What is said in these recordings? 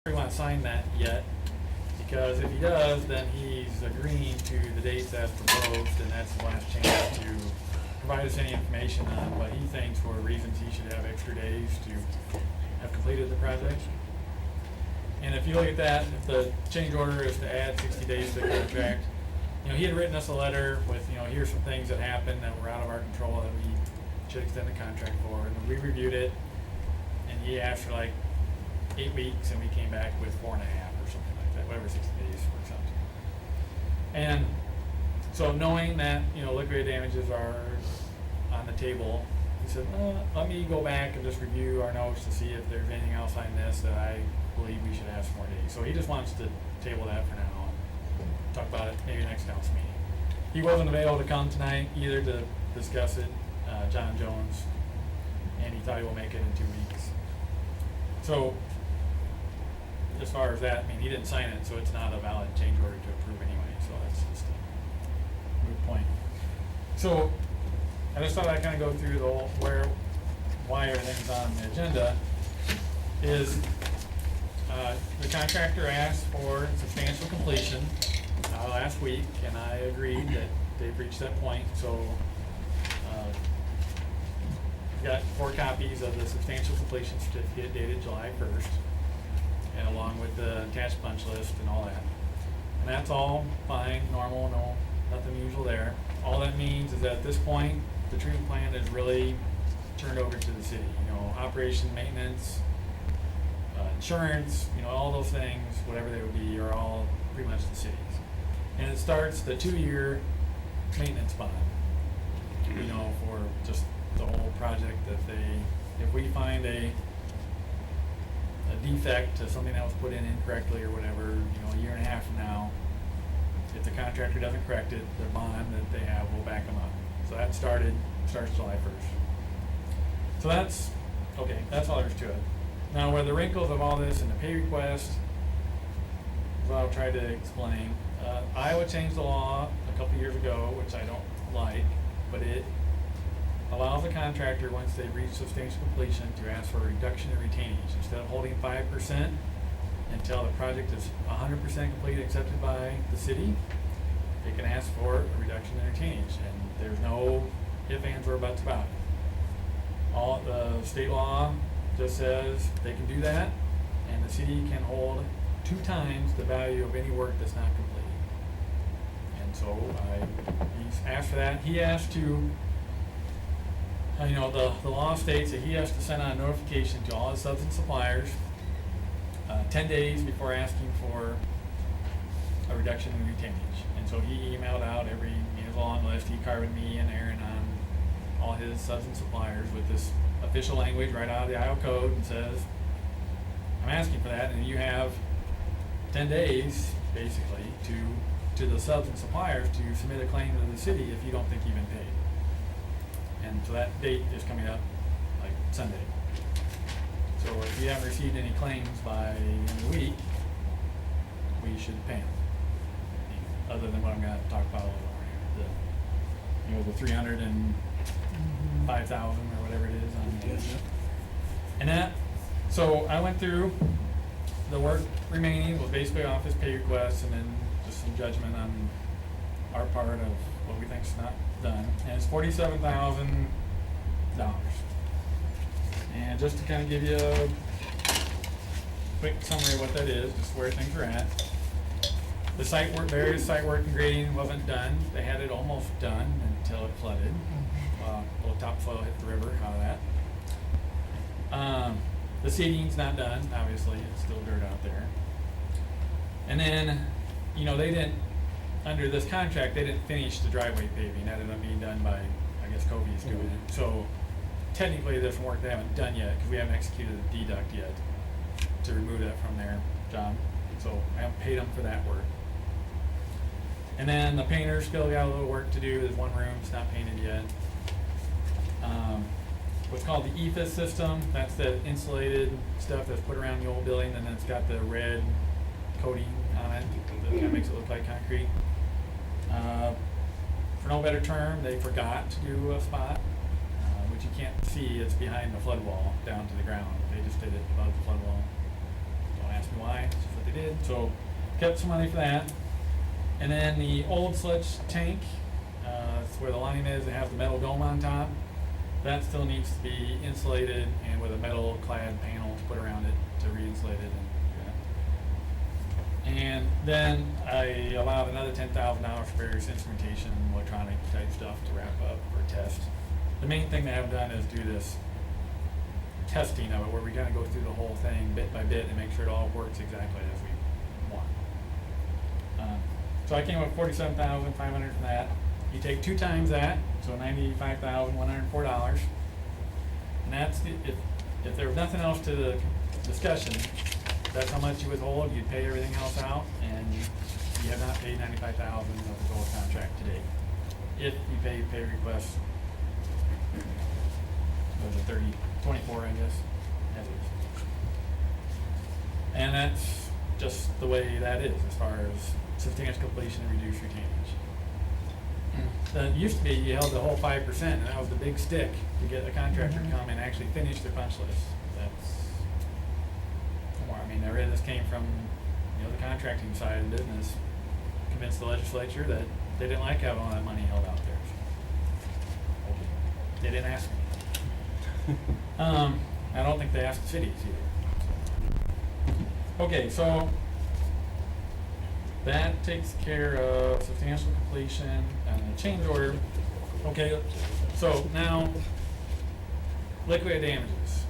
really want to sign that yet, because if he does, then he's agreeing to the dates as proposed, and that's the last chance to provide us any information on what he thinks were reasons he should have extra days to have completed the project. And if you look at that, if the change order is to add 60 days to the contract, he had written us a letter with, here's some things that happened that were out of our control that we should extend the contract for, and we reviewed it, and he asked for like 8 weeks, and we came back with 4.5 or something like that, whatever 60 days works out to. And so knowing that, liquidated damages are on the table, he said, let me go back and just review our notes to see if there's anything else on this that I believe we should have some more days. So he just wants to table that for now and talk about it maybe next council meeting. He wasn't available to come tonight either to discuss it, John Jones, and he thought he will make it in 2 weeks. So as far as that, he didn't sign it, so it's not a valid change order to approve anyway, so that's just a moot point. So I just thought I'd kind of go through why everything's on the agenda. Is the contractor asked for substantial completion last week, and I agreed that they've reached that point. So got 4 copies of the substantial completion certificate dated July 1st, and along with the attached punch list and all that. And that's all fine, normal, nothing unusual there. All that means is that at this point, the treatment plant is really turned over to the city. Operation, maintenance, insurance, all those things, whatever they would be, are all pretty much the city's. And it starts the 2-year maintenance bond, for just the whole project that if we find a defect to something that was put in incorrectly or whatever, a year and a half from now, if the contractor doesn't correct it, the bond that they have will back them up. So that starts July 1st. So that's all there's to it. Now, where the wrinkles of all this in the pay request, what I'll try to explain. Iowa changed the law a couple years ago, which I don't like, but it allows the contractor, once they reach substantial completion, to ask for a reduction in retainage. Instead of holding 5% until the project is 100% complete and accepted by the city, they can ask for a reduction in retainage, and there's no ifs, ands, or buts about it. All the state law just says they can do that, and the city can hold 2 times the value of any work that's not complete. And so he's asked for that. He asked to, the law states that he has to send out a notification to all his subs and suppliers 10 days before asking for a reduction in retainage. And so he emailed out his long list. He carboned me and Aaron on all his subs and suppliers with this official language right out of the Iowa code, and says, I'm asking for that, and you have 10 days basically to the subs and suppliers to submit a claim to the city if you don't think you've been paid. And so that date is coming up like Sunday. So if you haven't received any claims by the end of the week, we should pay them. Other than what I'm going to talk about a little more here, the 305,000 or whatever it is on the and that. So I went through the work remaining was basically off his pay requests, and then just some judgment on our part of what we think's not done. And it's $47,000. And just to kind of give you a quick summary of what that is, just where things are at. The various site work and grading wasn't done. They had it almost done until it flooded. A little topsoil hit the river out of that. The seeding's not done, obviously. It's still dirt out there. And then, they didn't, under this contract, they didn't finish the driveway paving. That ended up being done by, Covey is doing it. So technically there's some work they haven't done yet, because we haven't executed a deduct yet to remove that from their job. So I haven't paid them for that work. And then the painter still got a little work to do. There's one room that's not painted yet. What's called the EFIS system, that's the insulated stuff that's put around the old building, and then it's got the red coating on it that kind of makes it look like concrete. For no better term, they forgot to do a spot, which you can't see. It's behind the flood wall down to the ground. They just did it above the flood wall. Don't ask me why, it's just what they did, so kept some money for that. And then the old sludge tank, it's where the line is, it has the metal dome on top. That still needs to be insulated and with a metal clad panel to put around it to re-insulate it and do that. And then I allowed another $10,000 for various instrumentation, electronic type stuff to wrap up or test. The main thing they have done is do this testing of it, where we're gonna go through the whole thing bit by bit and make sure it all works exactly as we want. So I came up with $47,500 from that. You take 2 times that, so $95,104. And that's, if there was nothing else to the discussion, that's how much you withhold, you'd pay everything else out, and you have not paid $95,000 of the total contract to date. If you pay requests, was it 24, I guess, as is. And that's just the way that is as far as substantial completion and reduced retainage. It used to be you held the whole 5%, and that was the big stick to get a contractor to come and actually finish their punch list. That's more. I mean, this came from the contracting side of the business. Convinced the legislature that they didn't like having all that money held out there. So, they didn't ask me. I don't think they asked the cities either. Okay, so that takes care of substantial completion and the change order. Okay, so now liquidated damages.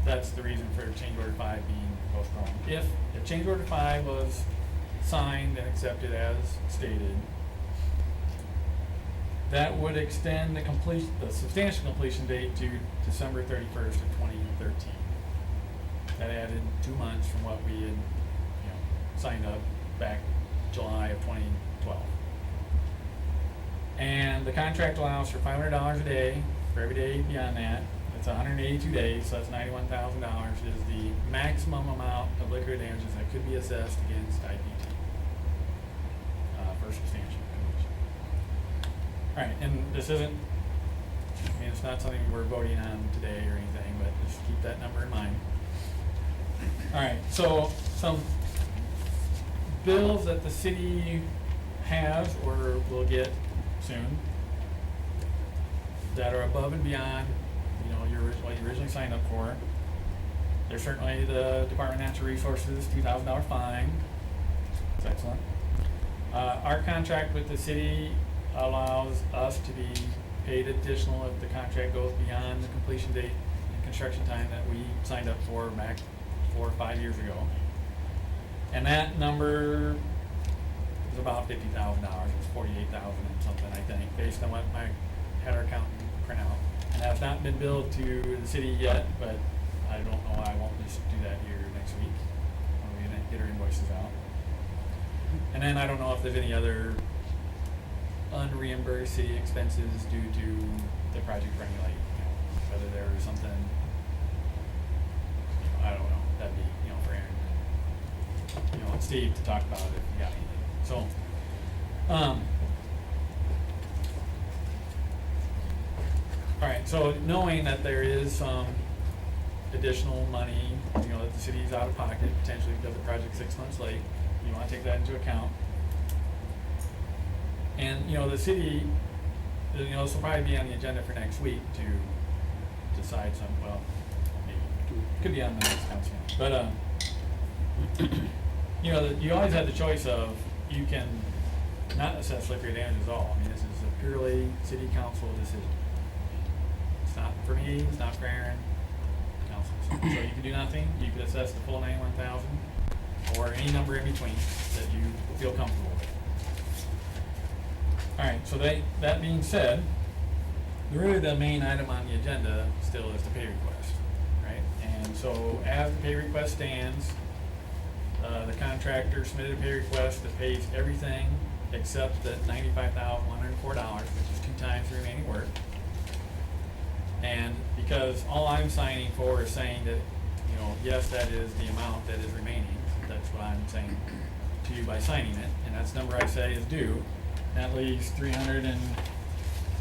That's the reason for change order 5 being postponed. If change order 5 was signed and accepted as stated, that would extend the substantial completion date to December 31st of 2013. That added 2 months from what we had signed up back July of 2012. And the contract allows for $500 a day for every day beyond that. It's 182 days, so that's $91,000 is the maximum amount of liquidated damages that could be assessed against IPT for substantial completion. All right, and this isn't, it's not something we're voting on today or anything, but just keep that number in mind. All right, so some bills that the city has or will get soon that are above and beyond, what you originally signed up for. There's certainly the Department of Natural Resources $2,000 fine. That's excellent. Our contract with the city allows us to be paid additional if the contract goes beyond the completion date and construction time that we signed up for back 4 or 5 years ago. And that number is about $50,000. It's $48,000 and something, I think, based on what I had our accountant print out. And that's not been billed to the city yet, but I don't know. I won't just do that here next week. We're gonna get our invoices out. And then I don't know if there's any other unreimbursed city expenses due to the project running late. Whether there was something, I don't know. That'd be for Aaron, and Steve to talk about if you got anything. So, all right. So knowing that there is some additional money, that the city's out of pocket potentially because the project's 6 months late, you want to take that into account. And the city, this will probably be on the agenda for next week to decide some. Well, maybe could be on the next council meeting. But you always have the choice of you can not assess liquidated damages at all. This is a purely city council decision. It's not for me. It's not for Aaron. Council. So you can do nothing. You could assess the full $91,000 or any number in between that you feel comfortable with. All right. So that being said, really the main item on the agenda still is the pay request, right? And so as the pay request stands, the contractor submitted a pay request that pays everything except that $95,104, which is 2 times the remaining work. And because all I'm signing for is saying that, yes, that is the amount that is remaining. That's what I'm saying to you by signing it, and that's the number I say is due. That leaves $300 and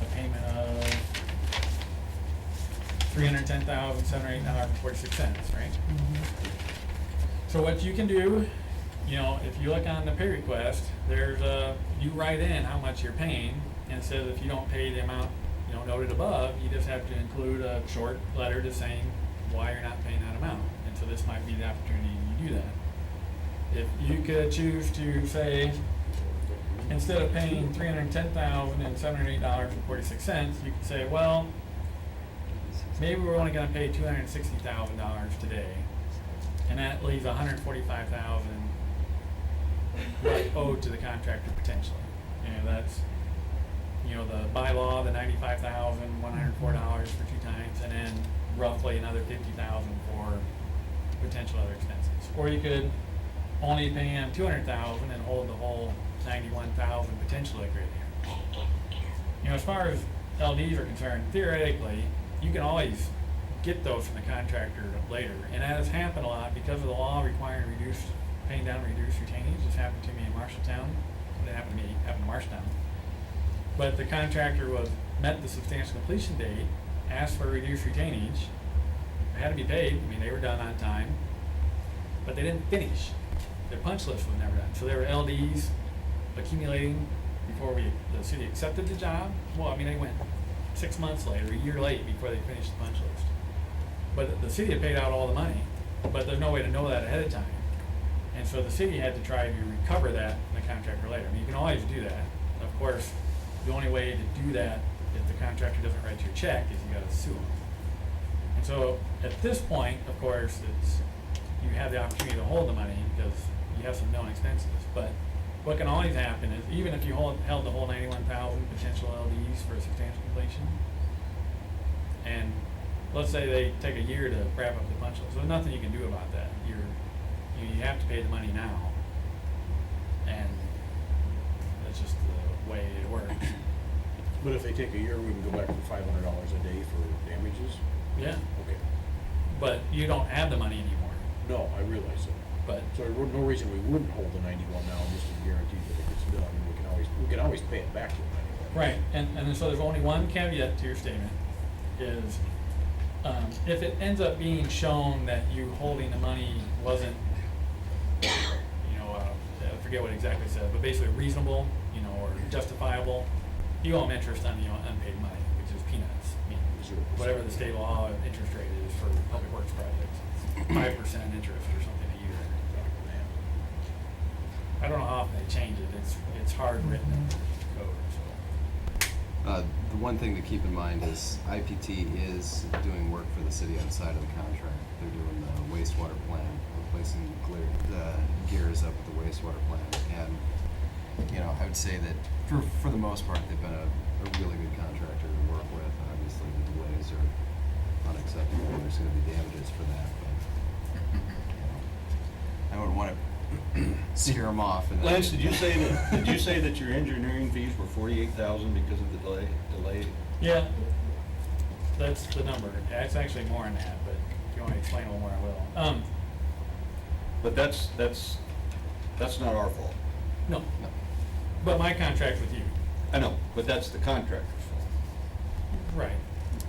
a payment of $310,708.46, right? So what you can do, you know, if you look on the pay request, there's you write in how much you're paying, and it says if you don't pay the amount, you know, noted above, you just have to include a short letter just saying why you're not paying that amount. And so this might be the opportunity you do that. If you could choose to say, instead of paying $310,708.46, you could say, well, maybe we're only going to pay $260,000 today, and that leaves $145,000 owed to the contractor potentially. And that's, you know, the bylaw, the $95,104 for 2 times, and then roughly another $50,000 for potential other expenses. Or you could only pay him $200,000 and hold the whole $91,000 potential agreement. You know, as far as LDs are concerned, theoretically, you can always get those from the contractor later, and that has happened a lot because of the law requiring paying down reduced retainage. This happened to me in Marshalltown. It didn't happen to me, it happened to Marshalltown. But the contractor met the substantial completion date, asked for reduced retainage. It had to be paid. I mean, they were done on time, but they didn't finish. Their punch list was never done. So there were LDs accumulating before the city accepted the job. Well, I mean, they went 6 months later, a year late before they finished the punch list. But the city had paid out all the money, but there's no way to know that ahead of time. And so the city had to try to recover that from the contractor later. I mean, you can always do that. Of course, the only way to do that if the contractor doesn't write you a check is you gotta sue them. And so at this point, of course, you have the opportunity to hold the money because you have some known expenses. But what can always happen is, even if you held the whole 91,000 potential LDs for a substantial completion, and let's say they take a year to wrap up the punch list, so there's nothing you can do about that. You have to pay the money now, and that's just the way it works. But if they take a year, we can go back to $500 a day for damages? Yeah, Okay. but you don't have the money anymore. No, I realize that. But So there's no reason we wouldn't hold the 91 now, just to guarantee that it gets done. We can always pay it back to them anyway. right, and then so there's only one caveat to your statement, is if it ends up being shown that you holding the money wasn't, you know, I forget what exactly it said, but basically reasonable, you know, or justifiable, you owe them interest on the unpaid money, which is peanuts. I mean, 0%. whatever the state law interest rate is for public works projects, 5% interest or something a year. I don't know how often they change it. It's hard written in the code. So. The one thing to keep in mind is IPT is doing work for the city outside of the contract. They're doing the wastewater plant, replacing the gears up at the wastewater plant, and you know, I would say that for the most part, they've been a really good contractor to work with. Obviously, the delays are unacceptable, and there's going to be damages for that. But you know, I wouldn't want to steer them off. And Lance, did you say that your engineering fees were $48,000 because of the delay? Yeah, that's the number. It's actually more than that, but if you want to explain a little more, I will. But that's not our fault. No, but my contract with you. I know, but that's the contractor's fault Right.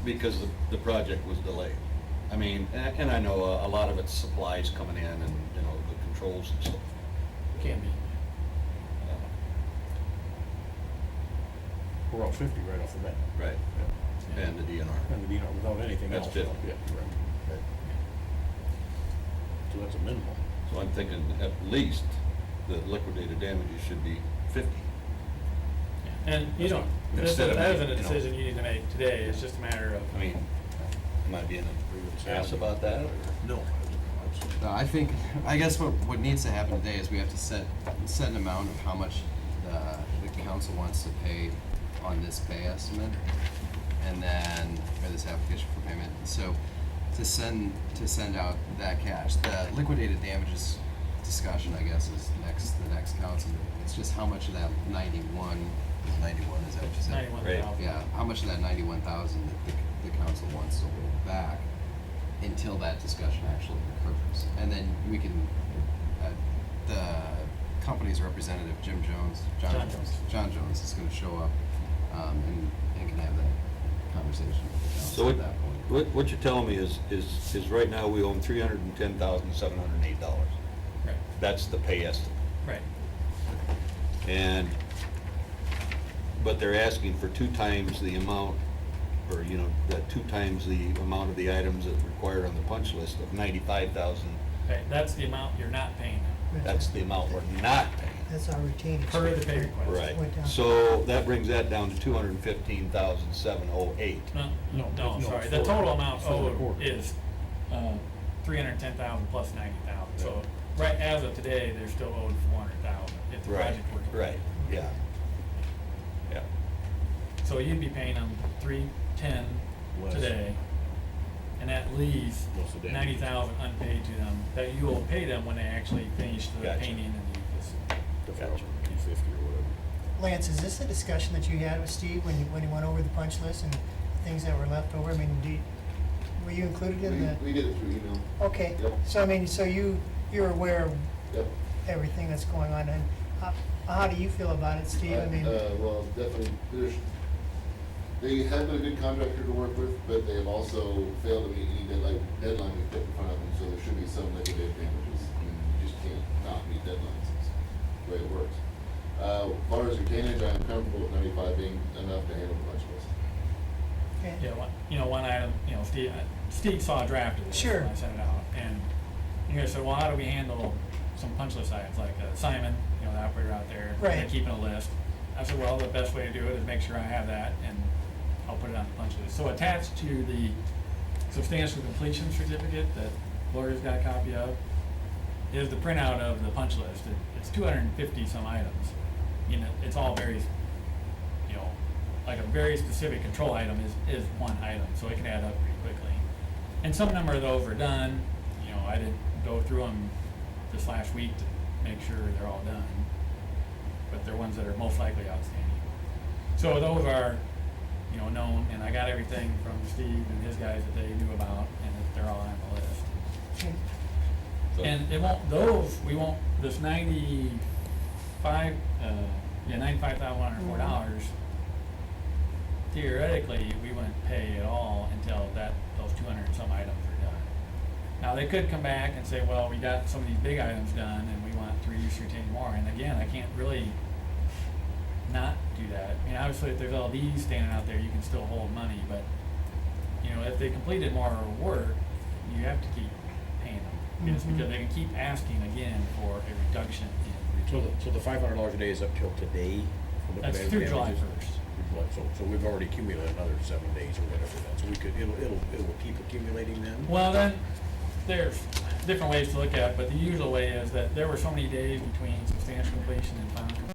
because the project was delayed. I mean, and I know a lot of it's supplies coming in and, you know, the controls and stuff. Can be. We're on 50 right off the bat. Right. Yeah. And the DNR. And without anything That's else. 50. Yeah, right. So that's a minimal. So I'm thinking at least the liquidated damages should be 50. And you don't, Instead of that isn't a making, you know, decision you need to make today. It's just a matter of. I mean, am I being asked about that? Or? No. No, I think, I guess what needs to happen today is we have to set an amount of how much the council wants to pay on this pay estimate, and then, or this application for payment. So to send out that cash, the liquidated damages discussion, I guess, is the next council meeting. It's just how much of that 91, is that what you said? 91,000. Yeah, how much of that 91,000 that the council wants to hold back until that discussion actually occurs. And then we can, the company's representative, John Jones is gonna show up, and can have that conversation with the So council at that point. what you're telling me is right now we own $310,708. Right, That's the pay estimate. right. And, but they're asking for 2 times the amount, or, you know, that 2 times the amount of the items that are required on the punch list of 95,000. Okay, that's the amount you're not paying them, That's the amount we're not paying. That's our retained. per the pay request. Right, Went down. so that brings that down to 215,708. No, No, no, no, sorry, it's the for- total amount for the owed quarter. is, 310,000 plus 90,000. So, right, as of today, they're still owed 400,000 if the Right, project were to. right, yeah. Yeah, So you'd be paying them 310 Less. today, and that leaves Plus the damage. 90,000 unpaid to them, that you will pay them when they actually finish the Gotcha. painting and the facility. The Gotcha. 450 or whatever. Lance, is this a discussion that you had with Steve when you went over the punch list and things that were left over? I mean, were you included in the? We did it through email. Okay, Yep. so I mean, so you're aware of Yep. everything that's going on, and how do you feel about it, Steve? I mean, Well, definitely, they have been a good contractor to work with, but they have also failed to meet any deadline we put in front of them, so there should be some liquidated damages. I mean, you just can't not meet deadlines, it's the way it works. As far as retainage, I am comfortable with 95 being enough to handle the punch list. okay. Yeah, one item, Steve saw a draft of this Sure. when I sent it out, and you guys said, well, how do we handle some punch list items, like Simon, the operator out there, they're Right. keeping a list. I said, well, the best way to do it is make sure I have that, and I'll put it on the punch list. So attached to the substantial completion certificate that Gloria's got a copy of is the printout of the punch list. It's 250 some items. It's all very, like a very specific control item is one item, so it can add up pretty quickly. And some number of those are done. I didn't go through them this last week to make sure they're all done, but they're ones that are most likely outstanding. So those are, known, and I got everything from Steve and his guys that they knew about, and that they're all on the list. Okay. So- And we won't, this $95,104, theoretically, we wouldn't pay at all until those 200 and some items are done. Now, they could come back and say, well, we got some of these big items done, and we want to reduce your retain more, and again, I can't really not do that. I mean, obviously, if there's LDs standing out there, you can still hold money, but, if they completed more work, you have to keep paying them. It's Mhm. because they can keep asking again for a reduction in retain. So the $500 a day is up till today? for the That's bad through July damages? 1st. So we've already accumulated another 7 days or whatever then, so it'll keep accumulating then? Well, then, there's different ways to look at it, but the usual way is that there were so many days between substantial completion and final completion